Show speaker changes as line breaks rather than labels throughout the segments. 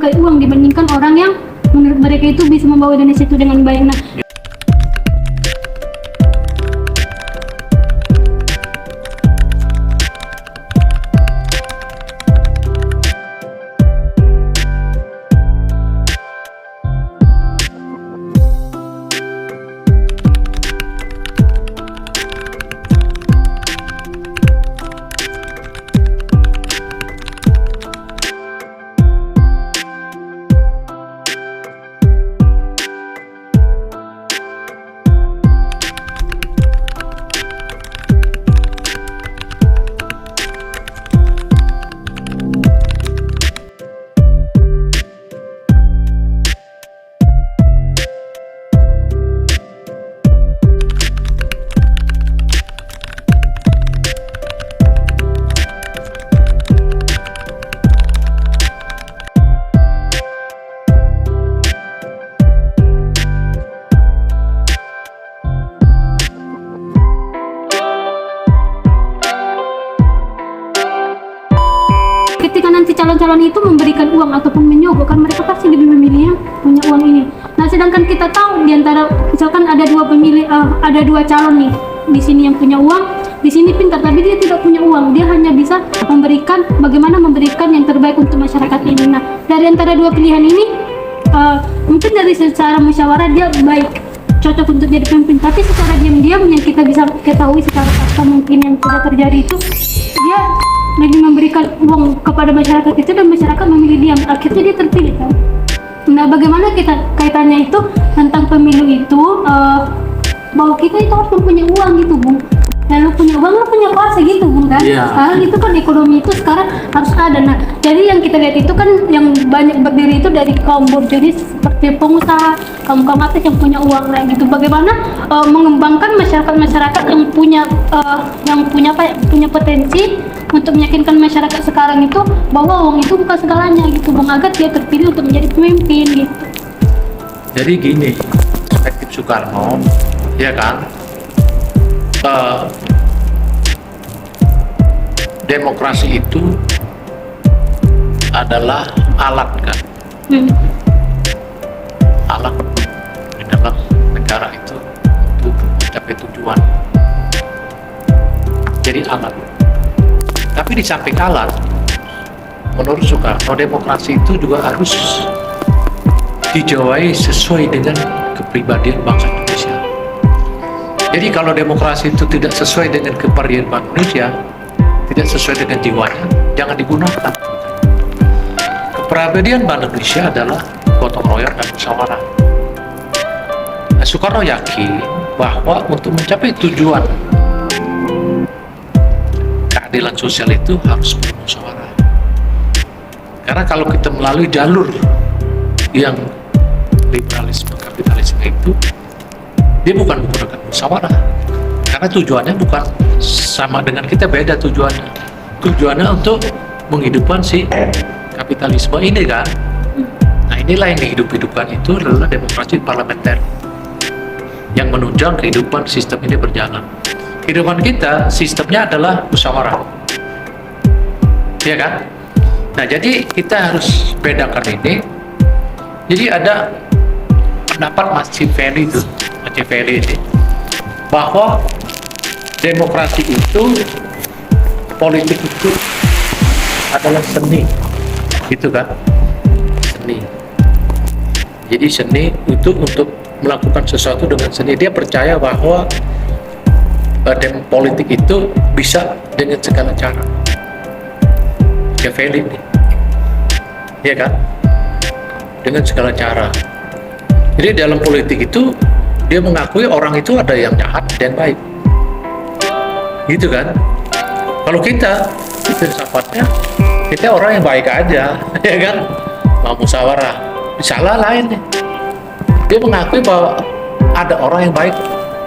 menyukai uang dibandingkan orang yang menurut mereka itu bisa membawa Indonesia itu dengan baik. Nah, ketika nanti calon-calon itu memberikan uang ataupun menyogok, kan mereka pasti lebih memilih yang punya uang ini. Nah, sedangkan kita tahu di antara misalkan ada dua pemilih, ada dua calon nih, di sini yang punya uang, di sini pintar, tapi dia tidak punya uang. Dia hanya bisa memberikan bagaimana memberikan yang terbaik untuk masyarakat ini. Nah, dari antara dua pilihan ini, mungkin dari secara musyawarah dia baik, cocok untuk jadi pemimpin, tapi secara diam-diam yang kita bisa ketahui secara fakta mungkin yang sudah terjadi itu, dia lagi memberikan uang kepada masyarakat itu dan masyarakat memilih diam, akhirnya dia terpilih kan. Nah, bagaimana kita kaitannya itu tentang pemilu itu, bahwa kita itu harus mempunyai uang gitu, Bung. Dan lu punya uang, lu punya kuasa gitu, Bung, kan?
Iya.
Sekarang itu kan ekonomi itu sekarang harus ada. Nah, jadi yang kita lihat itu kan yang banyak berdiri itu dari kaum buruh, jadi seperti pengusaha, kaum atas yang punya uang, nah gitu. Bagaimana mengembangkan masyarakat yang punya punya potensi untuk meyakinkan masyarakat sekarang itu bahwa uang itu bukan segalanya gitu, Bung, agar dia terpilih untuk menjadi pemimpin gitu.
Jadi gini, perspektif Soekarno, ya kan, demokrasi itu adalah alat kan, alat di dalam negara itu untuk mencapai tujuan. Jadi alat. Tapi di samping alat, menurut Soekarno, demokrasi itu juga harus dijawai sesuai dengan kepribadian bangsa Indonesia. Jadi kalau demokrasi itu tidak sesuai dengan kepribadian bangsa Indonesia, tidak sesuai dengan jiwanya, jangan digunakan. Kepribadian bangsa Indonesia adalah gotong royong dan musyawarah. Nah, Soekarno yakin bahwa untuk mencapai tujuan keadilan sosial itu harus bermusyawarah. Karena kalau kita melalui jalur yang liberalisme, kapitalisme itu, dia bukan menggunakan musyawarah. Karena tujuannya bukan sama dengan kita, beda tujuannya. Tujuannya untuk menghidupkan si kapitalisme ini kan. Nah, inilah yang dihidup-hidupkan itu adalah demokrasi parlementer yang menunjang kehidupan sistem ini berjalan. Kehidupan kita, sistemnya adalah musyawarah. Iya kan? Nah, jadi kita harus bedakan ini. Jadi ada pendapat Machiavelli ini, bahwa demokrasi itu, politik itu adalah seni, gitu kan? Seni. Jadi seni itu untuk melakukan sesuatu dengan seni. Dia percaya bahwa politik itu bisa dengan segala cara. Machiavelli ini, ya kan? Dengan segala cara. Jadi dalam politik itu dia mengakui orang itu ada yang jahat dan baik, gitu kan? Kalau kita filsafatnya kita orang yang baik aja, ya kan? Mau musyawarah, salah lain nih. Dia mengakui bahwa ada orang yang baik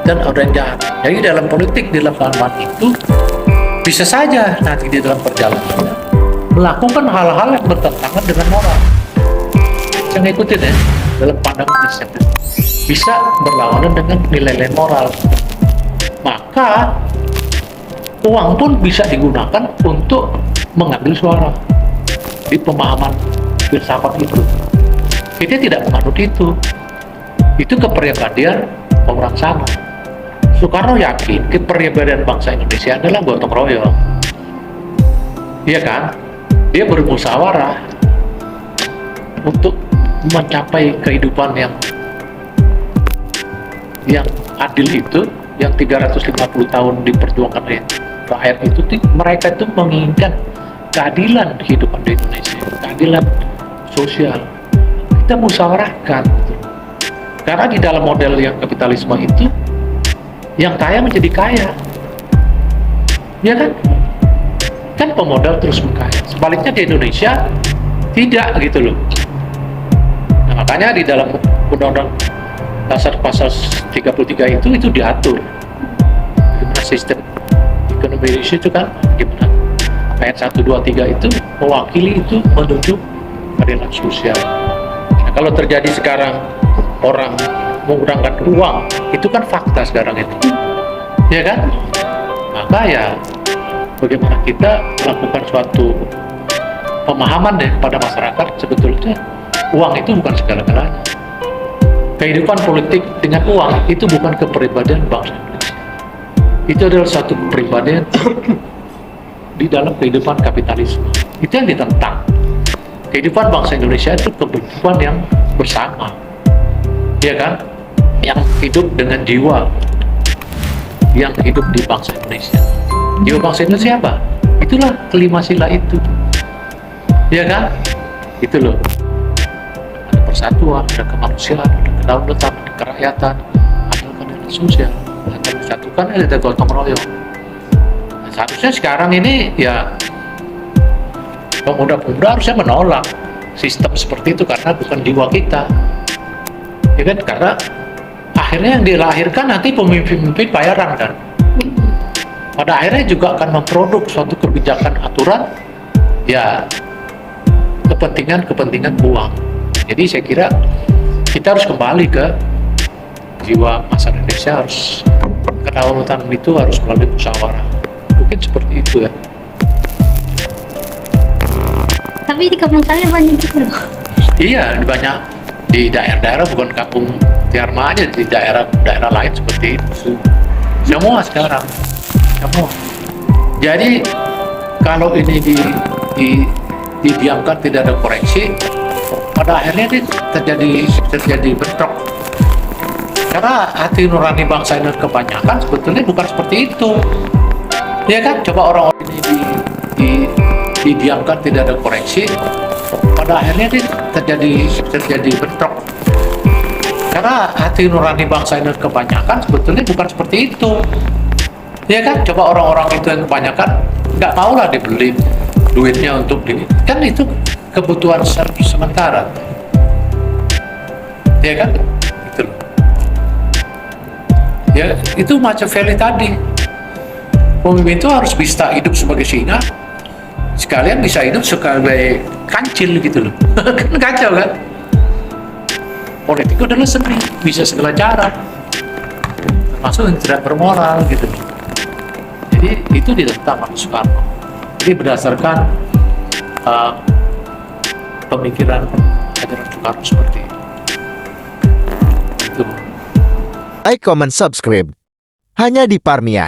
dan ada yang jahat. Jadi dalam politik, di lapangan itu bisa saja nanti di dalam perjalanannya melakukan hal-hal yang bertentangan dengan moral. Saya ngikutin ya, dalam pandangan riset bisa berlawanan dengan nilai-nilai moral. Maka uang pun bisa digunakan untuk mengambil suara. Di pemahaman filsafat itu. Kita tidak menganut itu. Itu kepribadian orang sana. Soekarno yakin kepribadian bangsa Indonesia adalah gotong royong. Iya kan? Dia bermusyawarah untuk mencapai kehidupan yang adil itu, yang 350 tahun diperjuangkan oleh rakyat itu, mereka itu menginginkan keadilan kehidupan di Indonesia, keadilan sosial. Kita musyawarahkan gitu. Karena di dalam model yang kapitalisme itu, yang kaya menjadi kaya, ya kan? Kan pemodal terus berkaya. Sebaliknya di Indonesia tidak gitu loh. Nah, makanya di dalam Undang-Undang Dasar pasal 33 itu diatur bagaimana sistem ekonomi Indonesia itu kan, gimana ayat 1, 2, 3 itu mewakili itu menuju keadilan sosial. Nah, kalau terjadi sekarang orang menggunakan uang, itu kan fakta sekarang itu, ya kan? Maka ya bagaimana kita melakukan suatu pemahaman deh pada masyarakat, sebetulnya uang itu bukan segala-galanya. Kehidupan politik dengan uang itu bukan kepribadian bangsa Indonesia. Itu adalah satu kepribadian di dalam kehidupan kapitalisme. Itu yang ditentang. Kehidupan bangsa Indonesia itu kehidupan yang bersama, ya kan? Yang hidup dengan jiwa, yang hidup di bangsa Indonesia. Jiwa bangsa Indonesia apa? Itulah kelima sila itu, ya kan? Itu loh. Ada persatuan, ada kemanusiaan, ada kedaulatan, ada kerakyatan, ada keadilan sosial, ada disatukan, ada gotong royong. Nah, seharusnya sekarang ini ya pemuda-pemuda harusnya menolak sistem seperti itu karena bukan jiwa kita, ya kan? Karena akhirnya yang dilahirkan nanti pemimpin-pemimpin bayaran kan. Pada akhirnya juga akan memproduk suatu kebijakan aturan ya kepentingan uang. Jadi saya kira kita harus kembali ke jiwa masyarakat Indonesia, harus kedaulatan itu harus melalui musyawarah. Mungkin seperti itu ya.
Tapi di kampung saya banyak gitu loh.
Iya, banyak di daerah-daerah, bukan kampung Tiarma aja, di daerah lain seperti itu. Semua sekarang, semua. Jadi kalau ini didiamkan, tidak ada koreksi, pada akhirnya ini terjadi bentrok. Karena hati nurani bangsa ini kebanyakan sebetulnya bukan seperti itu, ya kan? Coba orang-orang ini didiamkan, tidak ada koreksi, pada akhirnya ini terjadi bentrok. Karena hati nurani bangsa ini kebanyakan sebetulnya bukan seperti itu, ya kan? Coba orang-orang itu yang kebanyakan nggak mau lah dibeli duitnya untuk kan itu kebutuhan sementara, ya kan? Itu loh. Ya itu Machiavelli tadi, pemimpin itu harus bisa hidup sebagai singa, sekalian bisa hidup sebagai kancil gitu loh. Kan kacau kan? Politik adalah seni, bisa segala cara, termasuk yang tidak bermoral gitu. Jadi itu ditentang oleh Soekarno. Jadi berdasarkan pemikiran ajaran Soekarno seperti itu.
Like, comment, subscribe. Hanya di Parmia.